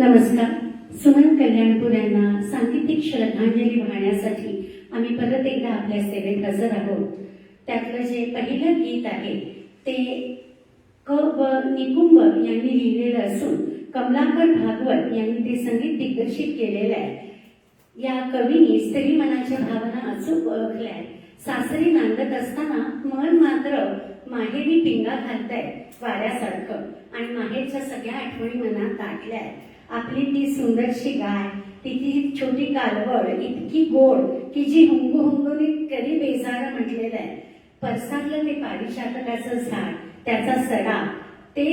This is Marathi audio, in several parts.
नमस्कार. सुमन कल्याणपूर यांना सांगीतिक श्रद्धांजली वाहण्यासाठी आम्ही परत एकदा आपल्या सेवेत हजर आहोत. त्यातलं जे पहिलं गीत आहे ते क व निकुंभ यांनी लिहिलेलं असून कमलाकर भागवत यांनी ते संगीत दिग्दर्शित केलेलं आहे. या कवीने स्त्री मनाच्या भावना अचूक ओळखल्या. सासरी नांदत असताना मन मात्र माहेरी पिंगा घालताय वाऱ्यासारखं आणि माहेरच्या सगळ्या आठवणी मनात दाटल्या. आपली ती सुंदरशी गाय, तिची छोटी कालवड इतकी गोड की जी हुंगू हुंगूनी कधी बेजारा म्हटलेलं आहे. परसाडलं ते पारिजातकाचं झाड, त्याचा सडा, ते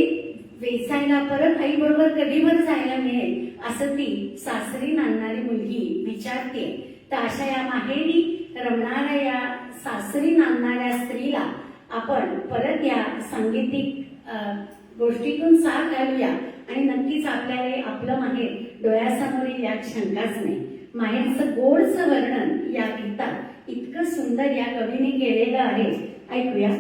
वेचायला परत आई बरोबर कधीवर जायला मिळेल असं ती सासरी नांदणारी मुलगी विचारते. तर अशा या माहेरी रमणाऱ्या या सासरी नांदणाऱ्या स्त्रीला आपण परत या सांगीतिक गोष्टीतून साथ घालूया आणि नक्कीच आपल्याला आपलं माहेर डोळ्यासमोर यात शंकाच नाही. माहेरचं गोडचं वर्णन या गीतात इतकं सुंदर या कवीने केलेलं आहे. ऐकूया.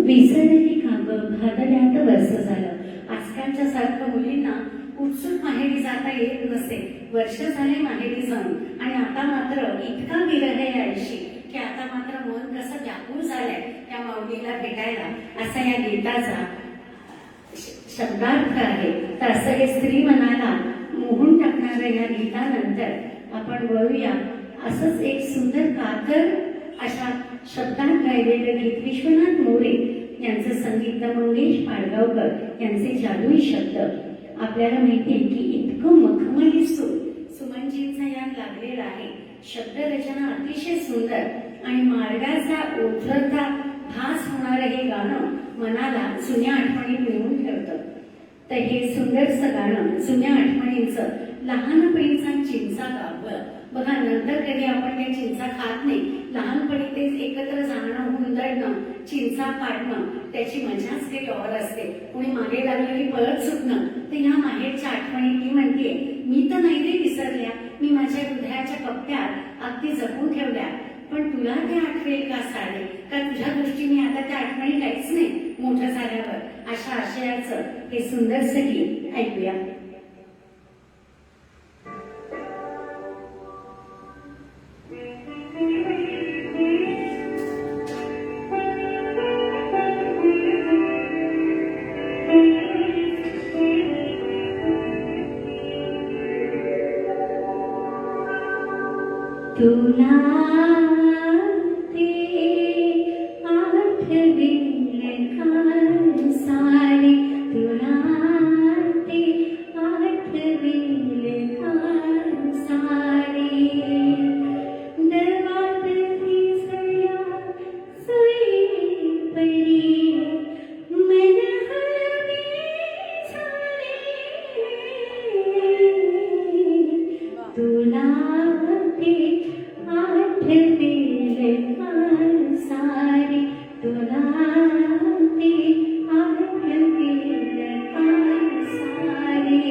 विसरली का भादल्यात वर्ष झालं. आजकालच्या सारखं मुलींना उत्सुक माहेरी जाता येत नसे. वर्ष झाले माहेरी जाऊन आणि आता मात्र इतका विरह यायशी की आता मात्र मन कसं व्याकुळ झालंय त्या माऊलीला भेटायला, असा या गीताचा शब्दार्थ आहे. तर असं हे स्त्री मनाला मोहून टाकणाऱ्या या गीतानंतर आपण वळूया असंच एक सुंदर कातर अशा शब्दात गायलेलं गीत. विश्वनाथ मोरे यांचं संगीत, मंगेश पाडगावकर यांचे जादुई शब्द. आपल्याला माहिती आहे की इतकं मखमली सूर सुमनजींचा यात लागलेला आहे. शब्दरचना अतिशय सुंदर आणि मार्गाचा उतरता भास होणारं हे गाणं मनाला जुन्या आठवणी मिळवून ठेवतं. तर हे सुंदरसं गाणं जुन्या आठवणींचं लहानपणीचा चिंचा गावलं. बघा, नंतर कधी आपण त्या चिंचा खात नाही, लहानपणी तेच एकत्र जाणं, हुंदडणं, चिंचा काढणं, त्याची मजाच काही और असते. कोणी मागे लागलं की पळत सुटणं. तर ह्या माहेरच्या आठवणी ती म्हणते, मी तर नाही रे विसरल्या, मी माझ्या हृदयाच्या कप्प्यात अगदी जपून ठेवल्या, पण तुला ते आठवेल का सारे, का तुझ्या दृष्टीने आता त्या आठवणी काहीच नाही मोठं झाल्यावर. अशा आशयाचं हे सुंदरसं गीत ऐकूया. तुला ते आठवेल का सारे, तुला ते आठवेल का सारे. दरवात फिसल्या सुई परी, मन हळवे झाले. तुला ते आठवेल का सारे, तुला ते आठवेल का सारे.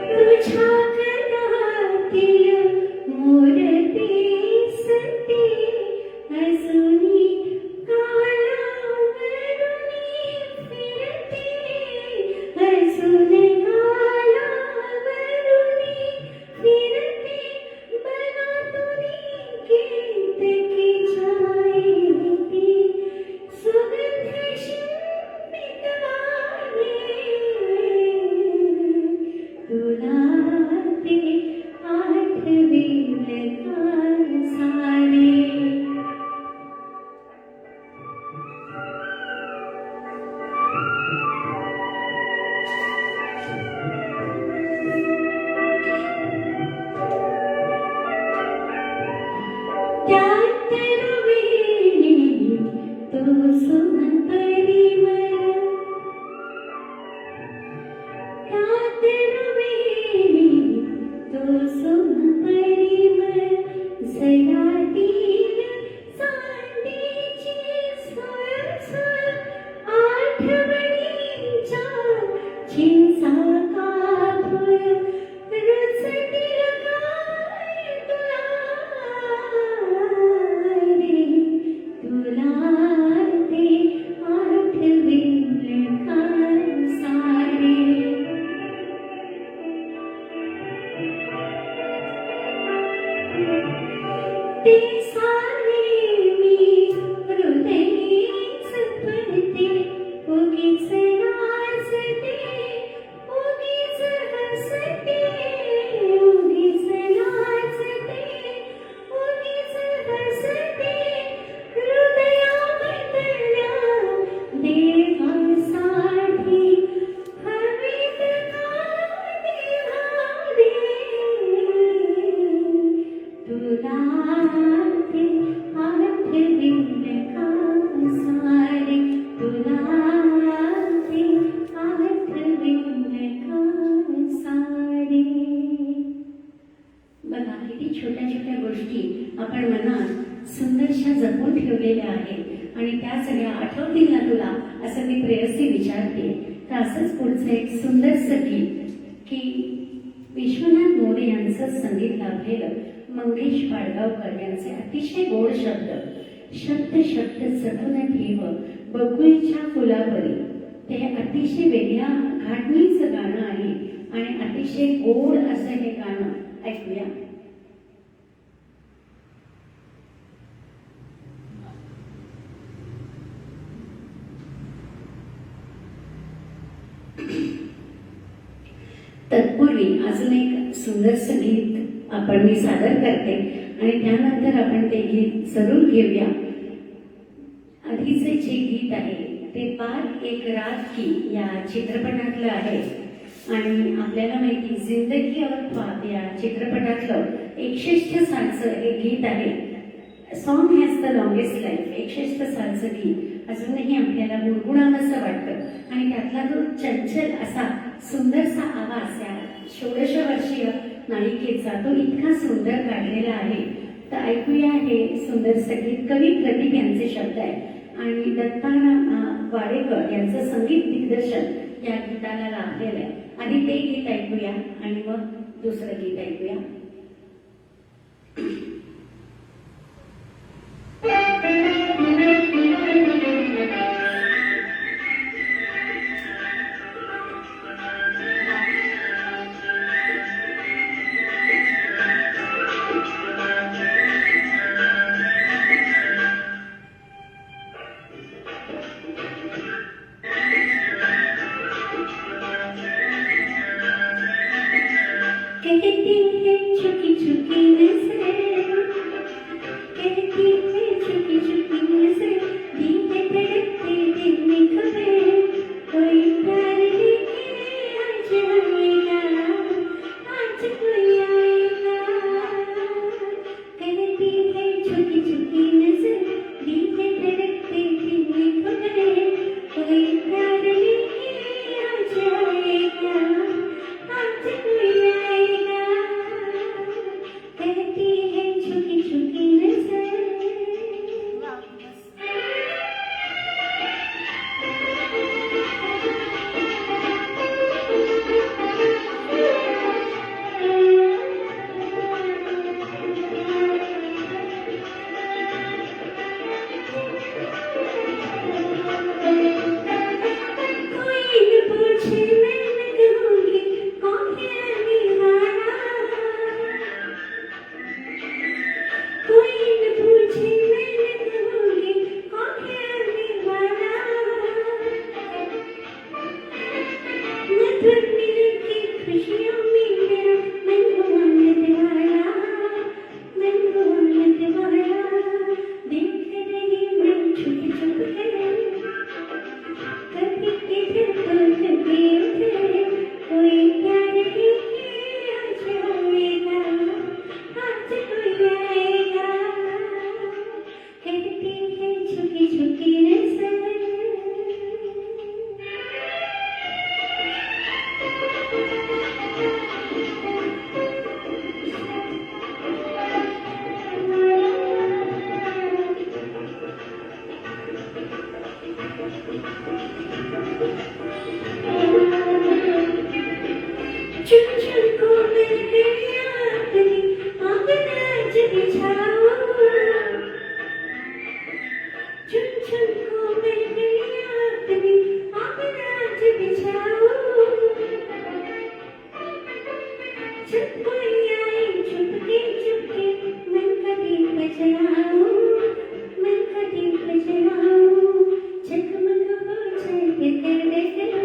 तुझ्या गळ्यातील मोरपी सती अजूनी कानावरून फिरते, अजून छोट्या छोट्या गोष्टी आपण मनात सुंदरशा जपून ठेवलेल्या आहेत आणि त्या सगळ्या आठवतील ना तुला, असं मी प्रेयसी विचारते. तर असंच पुढचं एक सुंदरसं गीत की विश्वनाथ मोरे यांचं संगीत लाभलेलं, मंगेश पाडगावकर यांचे अतिशय गोड शब्द, शब्द शब्द जपून ठेव बकुळीच्या फुलावरी. ते अतिशय वेगळ्या घाटणीचं गाणं आहे आणि अतिशय गोड असं हे गाणं ऐकूया. तत्पूर्वी अजून एक सुंदरसं गीत आपण मी सादर करते आणि त्यानंतर आपण ते गीत जरूर घेऊया. आधीचे जे गीत आहे ते बात एक रात की या चित्रपटातलं आहे आणि आपल्याला माहिती जिंदगी और ख्वाब या चित्रपटातलं 61 सालचं हे गीत आहे. Song has the longest life. 61 सालचं गीत अजूनही आपल्याला गुणगुणावंसं वाटतं आणि त्यातला तो चंचल असा सुंदरसा आवाज या 16 वर्षीय नायिकेचा तो इतका सुंदर काढलेला आहे. तर ऐकूया हे सुंदर संगीत. कवी प्रदीप यांचे शब्द आहेत आणि दत्ताराम वाडेकर यांचं संगीत दिग्दर्शन या गीताला लाभलेलं आहे. आधी ते गीत ऐकूया आणि मग दुसरं गीत ऐकूया. कहती है छुपी छुपी नजर, कहती है छुपी छुपी नजर, दिल पे धड़कते दिल में खबर, कोई प्यार लेके आज आएगा, आज कोई आएगा. कहती है छुपी छुपी नजर, दिल पे धड़कते दिल में खबर, कोई प्यार लेके आज आएगा, आज कोई आएगा. कहती है छुपी छुपी नजर. कोई न पूछे मैं न कहूँगी कौन है दीवाना. कोई न पूछे मैं न कहूँगी कौन है दीवाना. मधुर मिलन की खुशियों में मेरा मन हुआ मतवाला, मन हुआ मतवाला. देख रही मैं छुप छुप कर, कभी इधर तो कभी उधर, कोई प्यार लेके आज आएगा, आज कोई आएगा. कहती है छुपी छुपी नजर. चुन चुन को मिल गया अपनी आंगन आज बिछाओ. चुन चुन को मिल गया अपनी आंगन आज बिछाओ. जब कोई आए चुपके चुपके मन का दीप जलाओ, मन का दीप जलाओ. जगमग हो जाए कर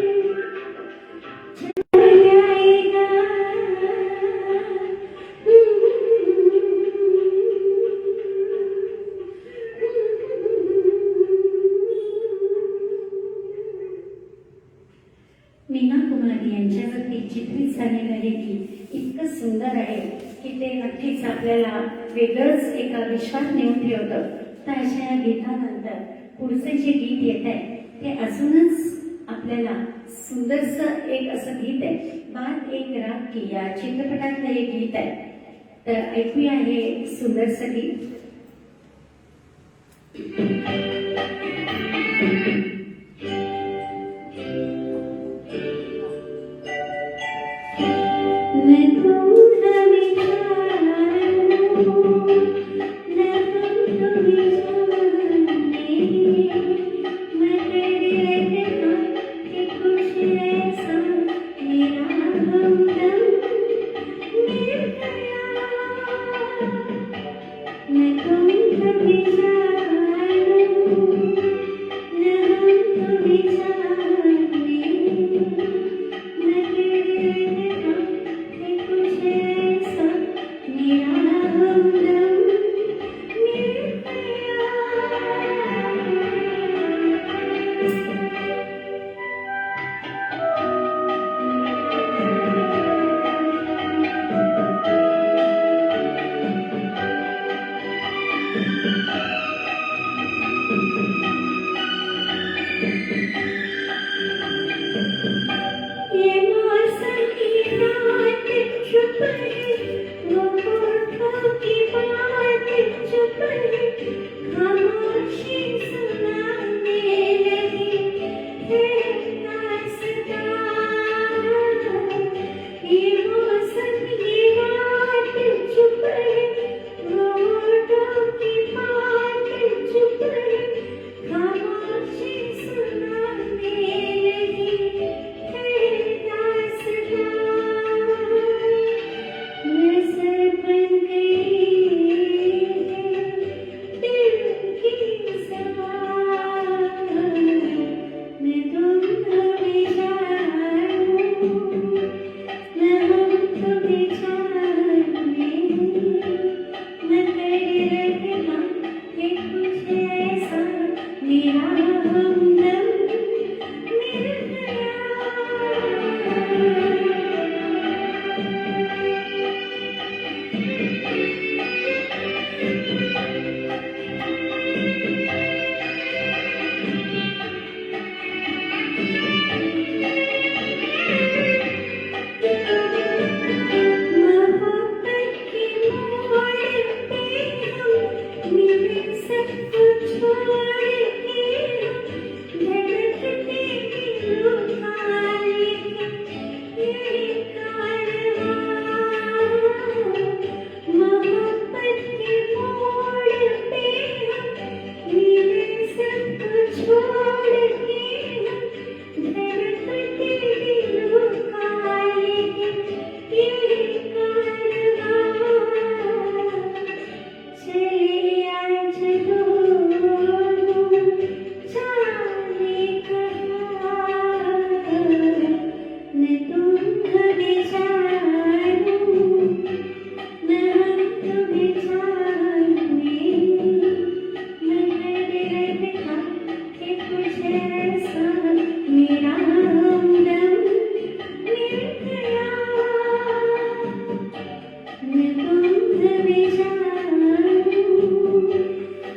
कोई आएगा. मीना कुमारी यांच्यावरती चित्रित झालेलं हे गीत इतकं सुंदर आहे की ते नक्कीच आपल्याला वेगळंच एका विश्वात नेऊन ठेवतं. तर अशा या गीतानंतर पुढचे जे गीत येत आहे ते अजूनच आपल्याला सुंदरसं एक असं गीत आहे. बात एक रात की या चित्रपटातलं हे गीत आहे. तर ऐकूया हे सुंदरसं गीत. मैं तुम्हें बिछाऊं, मैं तुम्हें जाने, मैं तेरे रहना कि कुछ ऐसा मेरा हमदम मिल गया. मैं तुम्हें बिछाऊं, मेरा हमदम मिल गया। मोहब्बत की मोड़ पे हम मिले सब कुछ छोड़ के हम धड़कते दिलों का लेके ये कारवां। मोहब्बत के मोड़ पे हम मिले सब कुछ छोड़ के हम धड़कते दिलों का लेके ये कारवां। चले आज दोनों जाने कहाँ, न तुम हमें जानो न हम तुम्हें जाने, मगर रहता कि कुछ ऐसा मेरा हमदम मिल गया। न तुम हमें जानो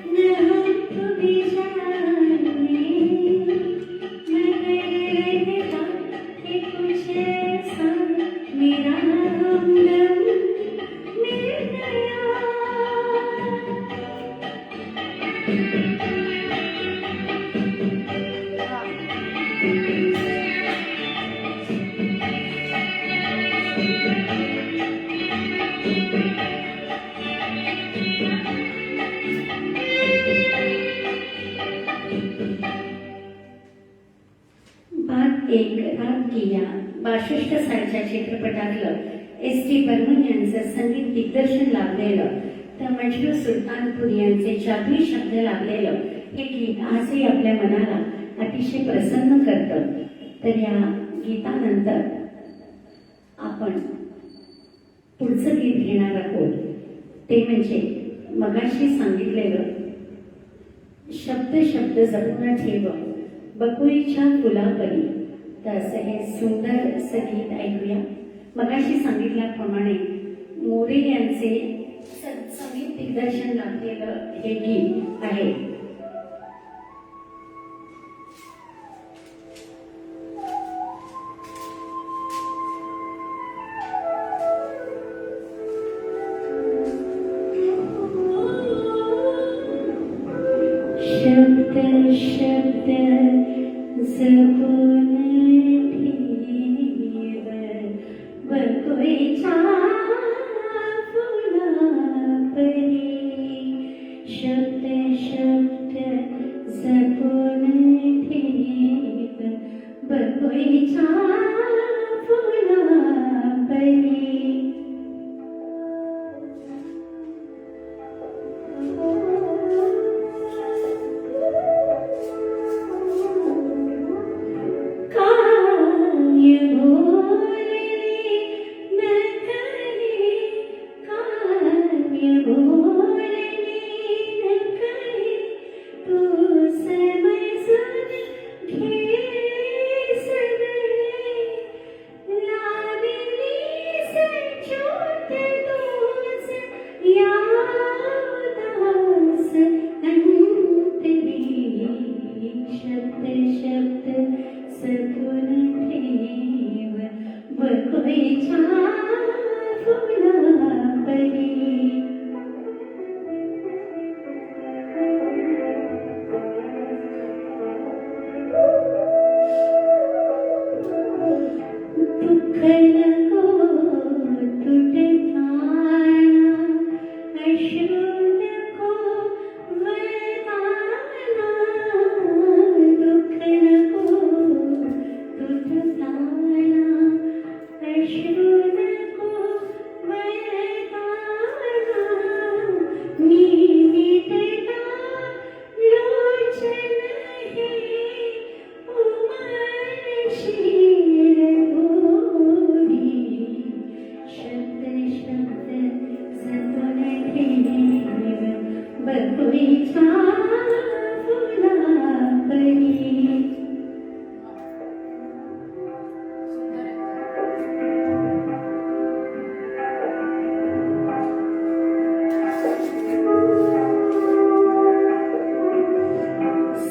न हम तुम्हें जाने, मगर रहता कि कुछ ऐसा मेरा हमदम मिल गया। बात एक रात की या 62 सालच्या चित्रपटातलं S.T. बर्मन यांचं संगीत दिग्दर्शन लाभलेलं, त्या मजनू सुलतानपूर यांचे जादुई शब्द लाभलेलं हे गीत आजही आपल्या मनाला अतिशय प्रसन्न करतं. तर या गीतानंतर आपण पुढचं गीत घेणार आहोत. ते म्हणजे मगाशी सांगितलेलं शब्द शब्द जपून ठेव बकुळीच्या फुलापरी. तर असं हे सुंदर असं गीत ऐकूया. मगाशी सांगितल्याप्रमाणे मोरे यांचे संगीत दिग्दर्शन लाभलेलं हे गीत आहे. शब्द शब्द जपून ठेव बकुळीच्या फुलापरी. शब्द शब्द जपून ठेव बकुळीच्या फुलापरी.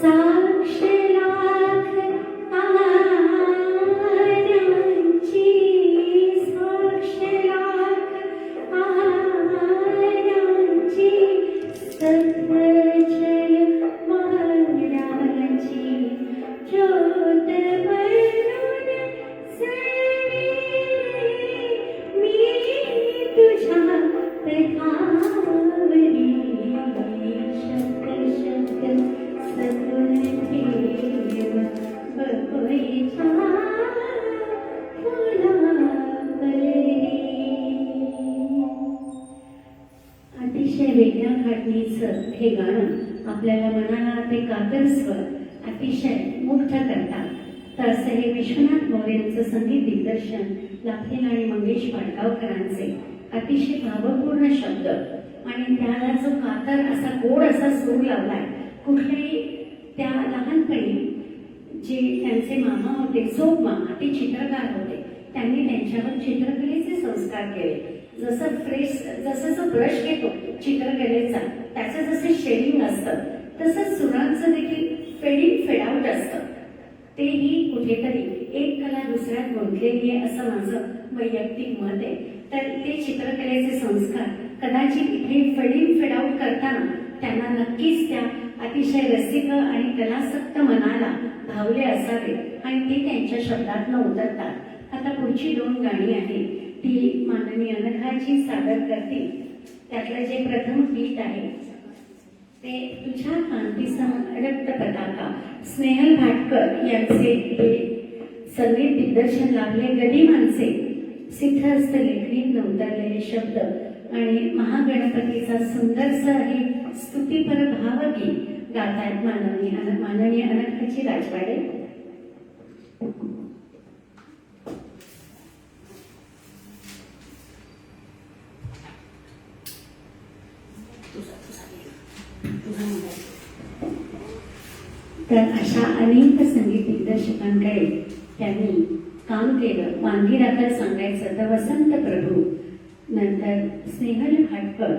साक्ष लाख आरती, साक्ष लाख आरती, सत्वजय महाराजी, ज्योत भरून सवे मी तुझ्या प्रभावरी, शत शत सगुण ठेव बघोईच्या फुलावरी. अतिशय वेगळ्या घाटणीचं हे गाणं आपल्याला मनाला ते कातर स्वर अतिशय मुग्ध करतात. तर असं हे विश्वनाथ मोरेंचं संगीत दिग्दर्शन, लाखेल आणि मंगेश पाडगावकरांचे अतिशय भावपूर्ण शब्द आणि त्याला जो कातर असा गोड असा सूर लावलाय. कुठल्याही त्या लहानपणी जे त्यांचे मामा होते, सोप मामा, ते चित्रकार होते. त्यांनी त्यांच्यावर चित्रकलेचे संस्कार केले. जसं जो ब्रश घेतो चित्रकलेचा, त्याचं जसं शेडिंग असतं तसंच सुरांचं देखील फेडिंग फेडआउट असतं. तेही कुठेतरी एक कला दुसऱ्यात गुंतलेली आहे असं माझं वैयक्तिक मत आहे. तर ते चित्रकलेचे संस्कार कदाचित इथे फेडिंग फेडआउट करताना त्यांना नक्कीच त्या अतिशय रसिक आणि कलासक्त मनाला भावले असावे आणि ते त्यांच्या शब्दातनं उतरतात. आता पुढची 2 गाणी आहेत ती माननीय अनघाजी सादर करतील. त्यातलं जे प्रथम गीत आहे ते तुझ्या कांतीसम रक्त पताका, स्नेहल भाटकर यांचे हे संगीत दिग्दर्शन लाभले गदिमांचे सिद्धहस्त लेखणीत उतरलेले शब्द आणि महागणपतीचा सुंदरसं हे स्तुतीपर भावगीत गातायत माननीय अनघाजी राजवाडे. तर अशा अनेक संगीत दिग्दर्शकांकडे त्यांनी काम केलं. वांगीराकर सांगायचं तर वसंत प्रभू, नंतर स्नेहल भाटकर,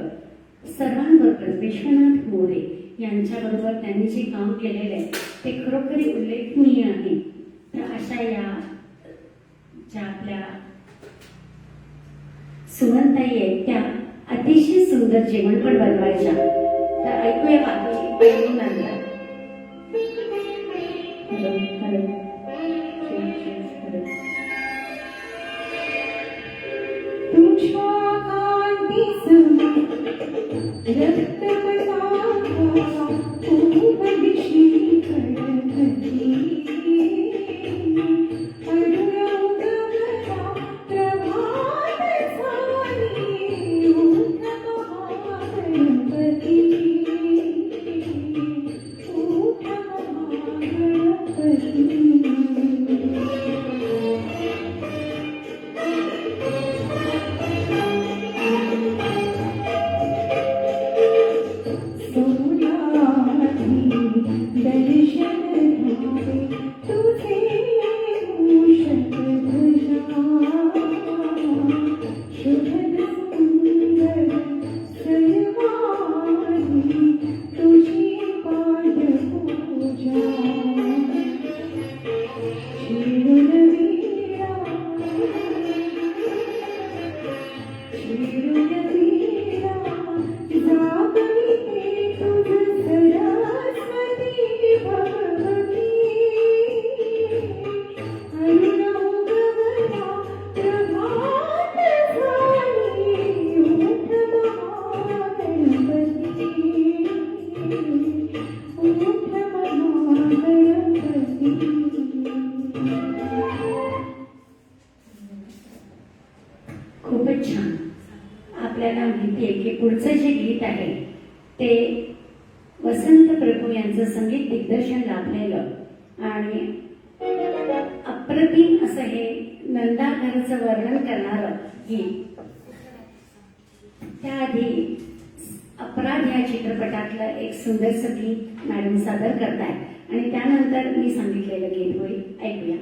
सर्वांबरोबर विश्वनाथ मोरे यांच्याबरोबर त्यांनी जे काम केलेलं आहे ते खरोखरी उल्लेखनीय आहे. तर अशा या ज्या आपल्या सुमनताई आहेत त्या अतिशय सुंदर जेवणपण बनवायच्या. तर ऐकूया बाकी नंतर. खूपच छान. आपल्याला माहिती आहे की पुढचं जे गीत आहे ते वसंत प्रभू यांचं संगीत दिग्दर्शन लाभलेलं आणि अप्रतिम असं हे नंदाघरचं वर्णन करणारं गीत. त्याआधी अपराध या चित्रपटातलं एक सुंदरसं गीत मॅडम सादर करताय आणि त्यानंतर मी सांगितलेलं गीत होईल. ऐकूया.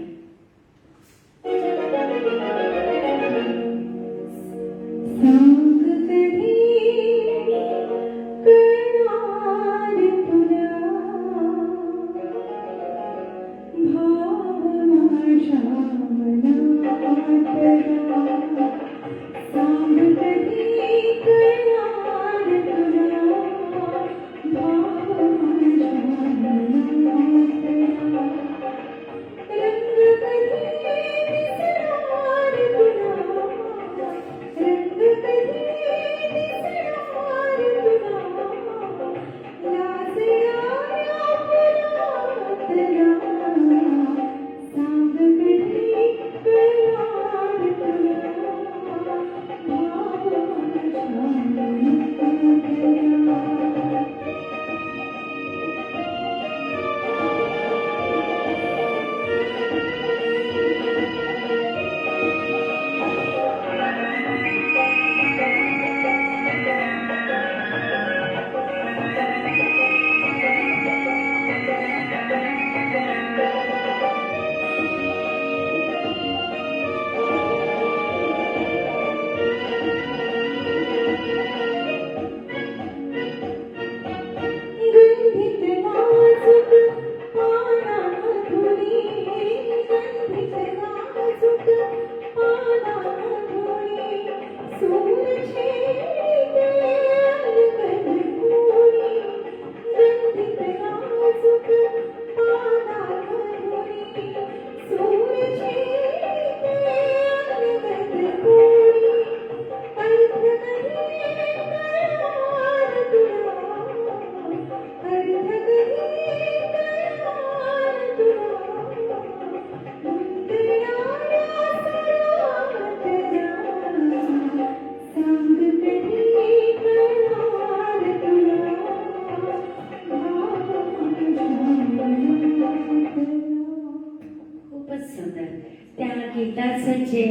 गीताचं जे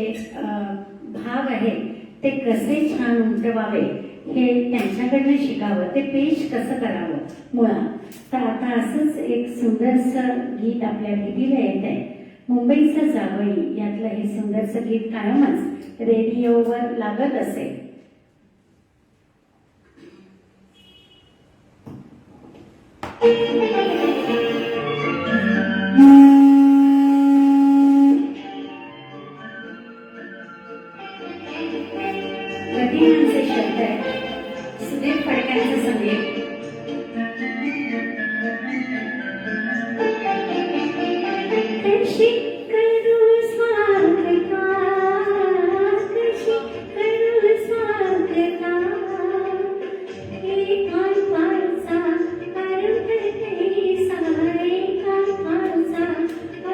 भाव आहे ते कसे छान उमटवावे हे त्यांच्याकडनं शिकावं, ते पेश कसं करावं मुळात. तर आता असंच एक सुंदरसं गीत आपल्या भेटीला येत आहे. मुंबईचं जावई यातलं हे सुंदरसं गीत कायमच रेडिओवर लागत असे. प्रतिमांचे शब्द आहे, सुधीर फडक्यांचं संगीत. कशी करू स्वागता, कशी करू स्वागता, एकांताचा अर्थ कैसा, एकांताचा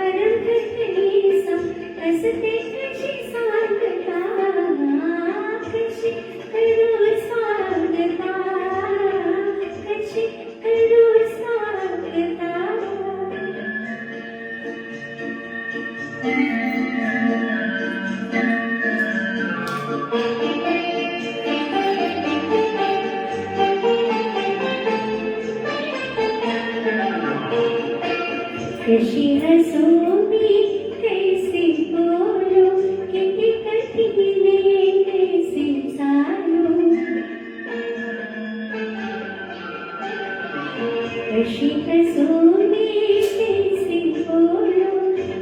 अर्थ कैसा, असते कशी सांगता, कशी करू स्वागता, कशी करू स्वागता. कशी हसू मी, कैसे बोलू, किती कठीण कैसे चालू, कशी हसू मी, कैसे बोलू,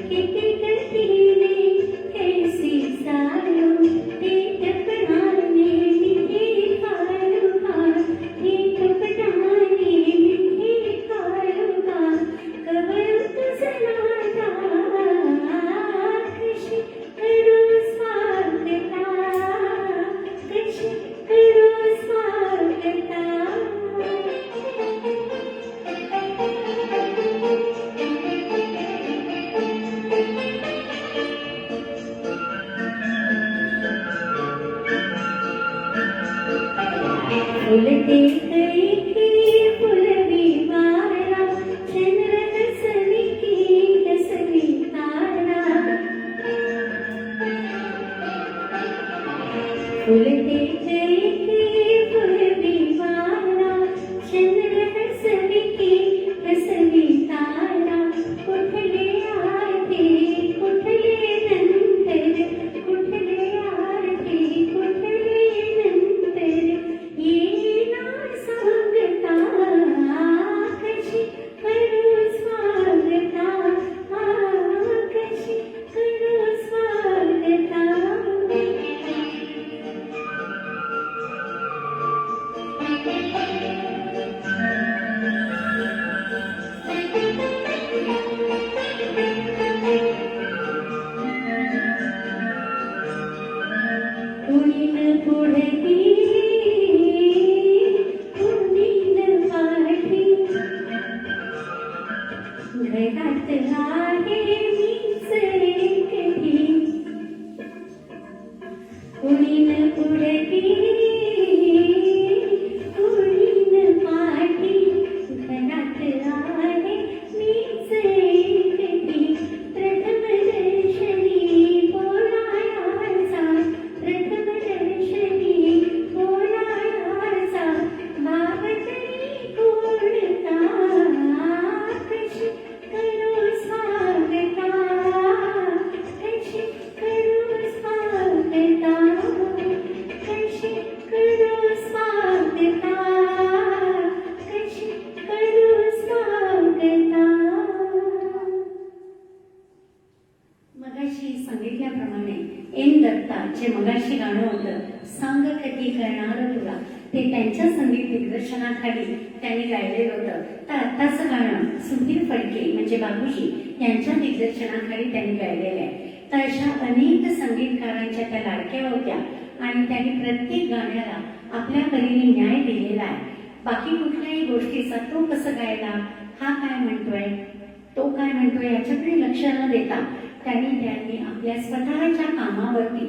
किती कठीण कैसे चालू, ते टपणाने मिठी खालू का, ते टपणाने मिठी खालू का, कवळू तुझं नाता, कशी करू स्वागता, कशी करू स्वागता. फुलते कैकी फुलवी वारा, चंद्र हसली की हसली तारा, फुलते कैकी फुलवी वारा, चंद्र हसली की हसली तारा, कुठले आधी कुठले नंतर, कुठले आधी कुठले नंतर, येना सांगता, कशी करू स्वागता, कशी करू स्वागता. कुणीन पुढती, कुणीन पाठी, घरात आहे मीच एकटी, कुणीन पुढती, कुणीन पाठी, घरात आहे मीच एकटी, प्रथम दर्शनी बोलायाचा, प्रथम दर्शनी बोलायाचा, भाव तरी कोणता, कशी करू स्वागता, कशी करू स्वागता, कशी करू स्वागता, कशी करू स्वागता. मगाशी सांगितल्याप्रमाणे एन दत्ता जे मगाशी गाणं होतं सांग कधी करणार तुला, ते त्यांच्या संगीत दिग्दर्शनाखाली त्यांनी गायलेलं होतं. तर आत्ताचं गाणं सुधीर फडके म्हणजे बाबूजी यांच्या दिग्दर्शनाखाली त्यांनी गायलेलं आहे. तर अशा अनेक संगीतकारांच्या त्या लाडक्या होत्या आणि त्यांनी प्रत्येक गाण्याला आपल्या परीने न्याय दिलेला आहे. बाकी कुठल्याही गोष्टीचा तो कसं गायला, हा काय म्हणतोय, तो काय म्हणतोय याच्याकडे लक्ष न देता त्यांनी आपल्या स्वतःच्या कामावरती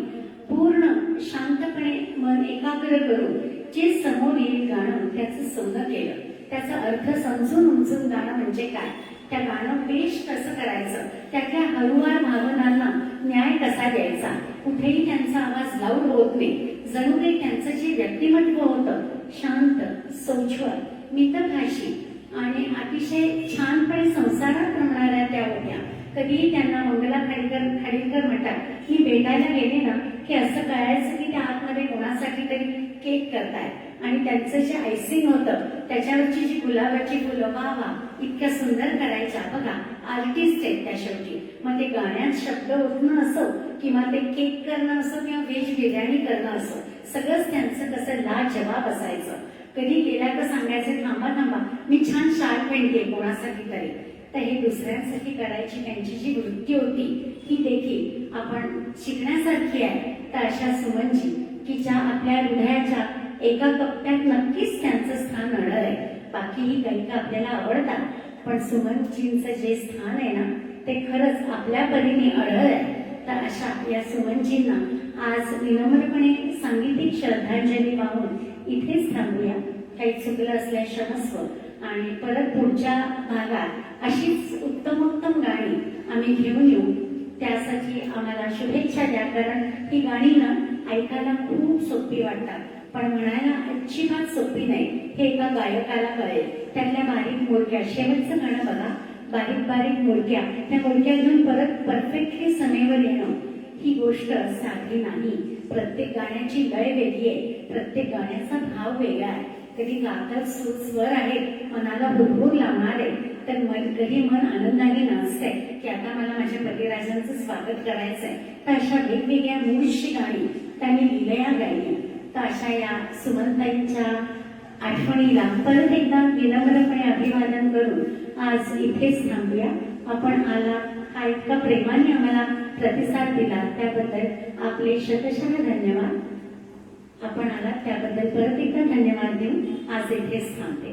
पूर्ण शांतपणे मन एकाग्र करून जे समोर येईल गाणं त्याचं संग केलं. त्याचा अर्थ समजून उमजून गाणं म्हणजे काय त्या गाणं पेश कसं करायचं, त्यातल्या हळूवार भावनांना न्याय कसा द्यायचा, कुठेही त्यांचा आवाज लाऊड होत नाही. जणू काही त्यांचं जे व्यक्तिमत्व होतं शांत, सोज्वळ, मितभाषी आणि अतिशय छानपणे संसारात रमणाऱ्या त्या होत्या. कधीही त्यांना मंगला खाडीलकर म्हणतात मी भेटायला गेले ना की असं कळायचं की त्या आतमध्ये कोणासाठी तरी केक करतायत. आणि त्यांचं जे आयसिंग होतं त्याच्यावरची जी गुलाबाची फुलं वा वा इतक्या सुंदर करायच्या बघा. आर्टिस्ट आहेत त्या शेवटी. मग ते गाण्यात शब्द ओतणं असो किंवा ते केक करणं असो किंवा व्हेज बिर्याणी करणं असो, सगळंच त्यांचं कसं लाजवाब असायचं. कधी गेल्या तर सांगायचं थांबा थांबा मी छान शाल पेंटते कोणासाठी तरी. तर हे दुसऱ्यांसाठी करायची त्यांची जी वृत्ती होती ही देखील आपण शिकण्यासारखी आहे. तर अशा सुमनजी की ज्या आपल्या हृदयाच्या एका कप्प्यात नक्कीच त्यांचं स्थान अडळ आहे. बाकीही गायिका आपल्याला आवडतात, पण सुमनजींचं जे स्थान आहे ना ते खरंच आपल्या परीने अडळ आहे. तर अशा या सुमनजींना आज विनम्रपणे सांगीतिक श्रद्धांजली वाहून इथेच थांबूया. काही चुकलं असल्यास क्षमस्व. आणि परत पुढच्या भागात अशीच उत्तमोत्तम गाणी आम्ही घेऊन येऊ. त्यासाठी आम्हाला शुभेच्छा द्या. कारण ही गाणी ना ऐकायला खूप सोपी वाटतात, पण म्हणायला अजिबात सोपी नाही हे एका गायकाला कळेल. त्यातल्या बारीक मोडक्या, शेवटचं गाणं बघा, बारीक बारीक मोडक्या, त्या मोडक्या घेऊन परत परफेक्टली समेवर येणं ही गोष्ट साधी नाही. प्रत्येक गाण्याची लय वेगळी आहे, प्रत्येक गाण्याचा भाव वेगळा आहे. कधी गातात स्वर आहेत मनाला भुरभूर लावणार आहे, तर कधी मन आनंदाने नाचतंय की आता मला माझ्या पतिराजांचं स्वागत करायचंय. तर अशा वेगवेगळ्या मूडची गाणी त्यांनी लिलया गायली. तर अशा या सुमनताईंच्या आठवणीला परत एकदा विनम्रपणे अभिवादन करून आज इथेच थांबूया. आपण आला हा इतका प्रेमाने आम्हाला प्रतिसाद दिला त्याबद्दल आपले शतशः धन्यवाद. आपण आलात त्याबद्दल परत एकदा धन्यवाद देऊन आज इथेच थांबते.